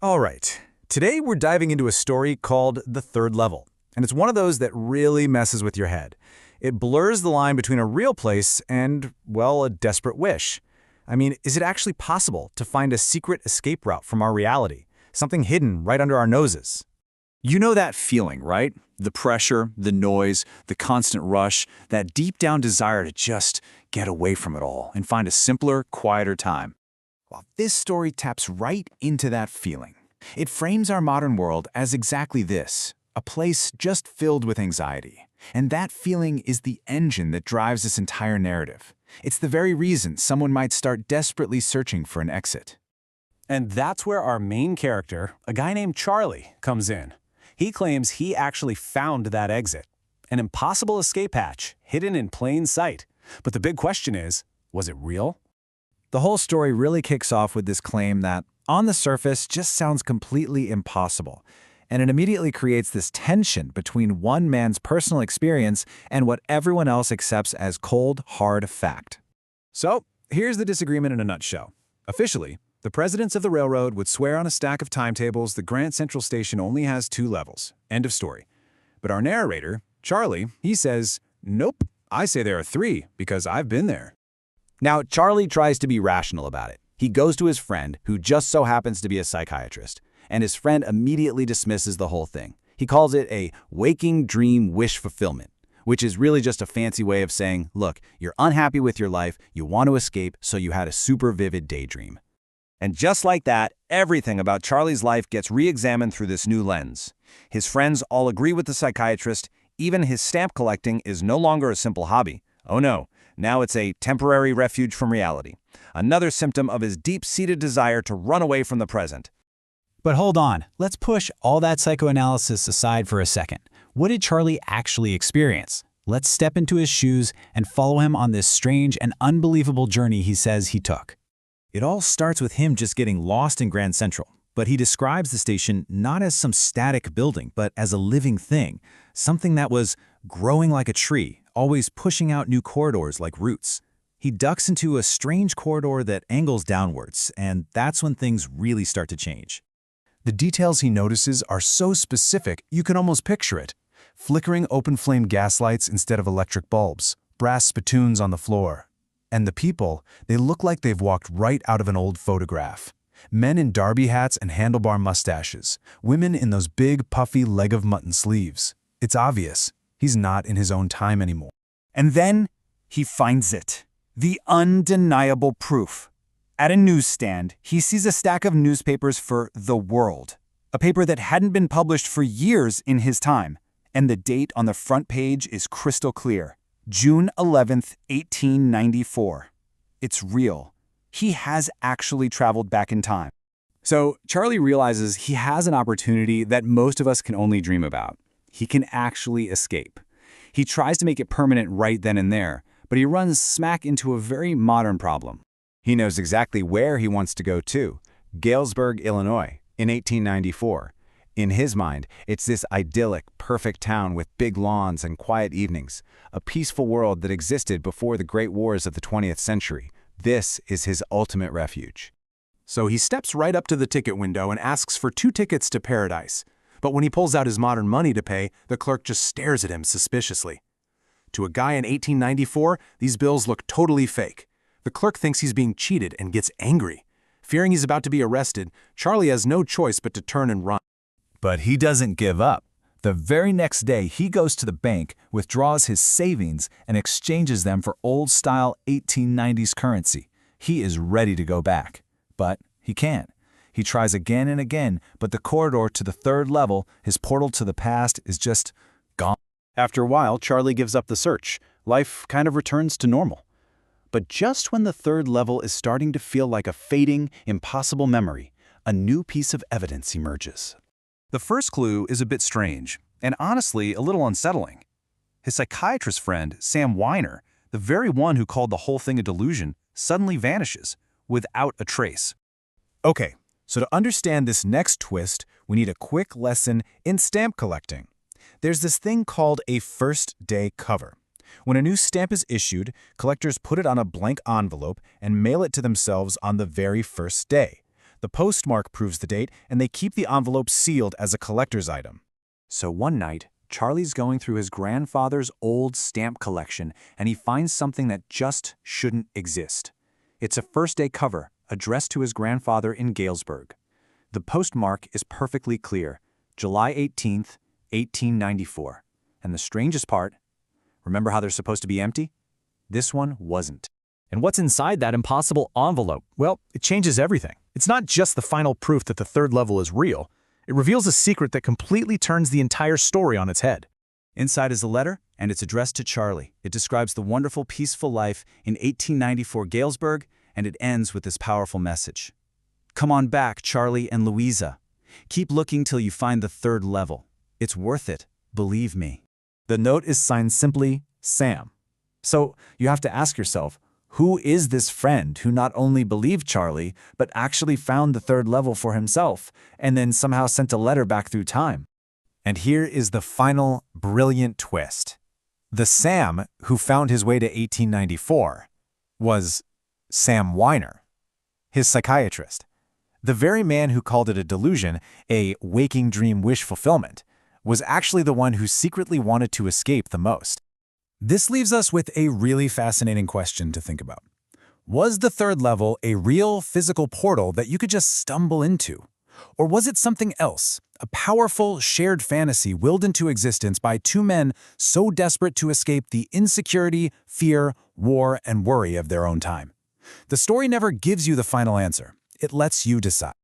All right, today we're diving into a story called The Third Level, and it's one of those that really messes with your head. It blurs the line between a real place and, well, a desperate wish. I mean, is it actually possible to find a secret escape route from our reality? Something hidden right under our noses? You know that feeling, right? The pressure, the noise, the constant rush, that deep down desire to just get away from it all and find a simpler, quieter time. Well, this story taps right into that feeling. It frames our modern world as exactly this, a place just filled with anxiety. And that feeling is the engine that drives this entire narrative. It's the very reason someone might start desperately searching for an exit. And that's where our main character, a guy named Charlie, comes in. He claims he actually found that exit, an impossible escape hatch hidden in plain sight. But the big question is, was it real? The whole story really kicks off with this claim that, on the surface, just sounds completely impossible. And it immediately creates this tension between one man's personal experience and what everyone else accepts as cold, hard fact. So, here's the disagreement in a nutshell. Officially, the presidents of the railroad would swear on a stack of timetables that Grand Central Station only has 2 levels. End of story. But our narrator, Charlie, he says, nope, I say there are 3 because I've been there. Now, Charlie tries to be rational about it. He goes to his friend, who just so happens to be a psychiatrist, and his friend immediately dismisses the whole thing. He calls it a waking dream wish fulfillment, which is really just a fancy way of saying, look, you're unhappy with your life, you want to escape, so you had a super vivid daydream. And just like that, everything about Charlie's life gets re-examined through this new lens. His friends all agree with the psychiatrist. Even his stamp collecting is no longer a simple hobby. Oh no, now it's a temporary refuge from reality. Another symptom of his deep-seated desire to run away from the present. But hold on, let's push all that psychoanalysis aside for a second. What did Charlie actually experience? Let's step into his shoes and follow him on this strange and unbelievable journey he says he took. It all starts with him just getting lost in Grand Central, but he describes the station not as some static building, but as a living thing, something that was growing like a tree, always pushing out new corridors like roots. He ducks into a strange corridor that angles downwards, and that's when things really start to change. The details he notices are so specific you can almost picture it. Flickering open-flame gas lights instead of electric bulbs, brass spittoons on the floor. And the people, they look like they've walked right out of an old photograph. Men in derby hats and handlebar mustaches, women in those big, puffy leg-of-mutton sleeves. It's obvious, he's not in his own time anymore. And then he finds it. The undeniable proof. At a newsstand, he sees a stack of newspapers for The World, a paper that hadn't been published for years in his time, and the date on the front page is crystal clear. June 11th, 1894. It's real. He has actually traveled back in time. So Charlie realizes he has an opportunity that most of us can only dream about. He can actually escape. He tries to make it permanent right then and there, but he runs smack into a very modern problem. He knows exactly where he wants to go to, Galesburg, Illinois, in 1894. In his mind, it's this idyllic, perfect town with big lawns and quiet evenings, a peaceful world that existed before the great wars of the 20th century. This is his ultimate refuge. So he steps right up to the ticket window and asks for 2 tickets to paradise. But when he pulls out his modern money to pay, the clerk just stares at him suspiciously. To a guy in 1894, these bills look totally fake. The clerk thinks he's being cheated and gets angry. Fearing he's about to be arrested, Charlie has no choice but to turn and run. But he doesn't give up. The very next day, he goes to the bank, withdraws his savings, and exchanges them for old-style 1890s currency. He is ready to go back. But he can't. He tries again and again, but the corridor to the 3rd level, his portal to the past, is just gone. After a while, Charlie gives up the search. Life kind of returns to normal. But just when the 3rd level is starting to feel like a fading, impossible memory, a new piece of evidence emerges. The first clue is a bit strange, and honestly a little unsettling. His psychiatrist friend, Sam Weiner, the very one who called the whole thing a delusion, suddenly vanishes, without a trace. Okay, so to understand this next twist, we need a quick lesson in stamp collecting. There's this thing called a first-day cover. When a new stamp is issued, collectors put it on a blank envelope and mail it to themselves on the very first day. The postmark proves the date, and they keep the envelope sealed as a collector's item. So one night, Charlie's going through his grandfather's old stamp collection, and he finds something that just shouldn't exist. It's a first-day cover addressed to his grandfather in Galesburg. The postmark is perfectly clear, July 18th, 1894. And the strangest part, remember how they're supposed to be empty? This one wasn't. And what's inside that impossible envelope? Well, it changes everything. It's not just the final proof that the third level is real. It reveals a secret that completely turns the entire story on its head. Inside is a letter, and it's addressed to Charlie. It describes the wonderful, peaceful life in 1894 Galesburg, and it ends with this powerful message. Come on back, Charlie and Louisa. Keep looking till you find the third level. It's worth it, believe me. The note is signed simply, Sam. So you have to ask yourself, who is this friend who not only believed Charlie, but actually found the third level for himself, and then somehow sent a letter back through time? And here is the final brilliant twist. The Sam who found his way to 1894 was Sam Weiner, his psychiatrist. The very man who called it a delusion, a waking dream wish fulfillment, was actually the one who secretly wanted to escape the most. This leaves us with a really fascinating question to think about. Was the third level a real physical portal that you could just stumble into? Or was it something else, a powerful, shared fantasy willed into existence by two men so desperate to escape the insecurity, fear, war, and worry of their own time? The story never gives you the final answer. It lets you decide.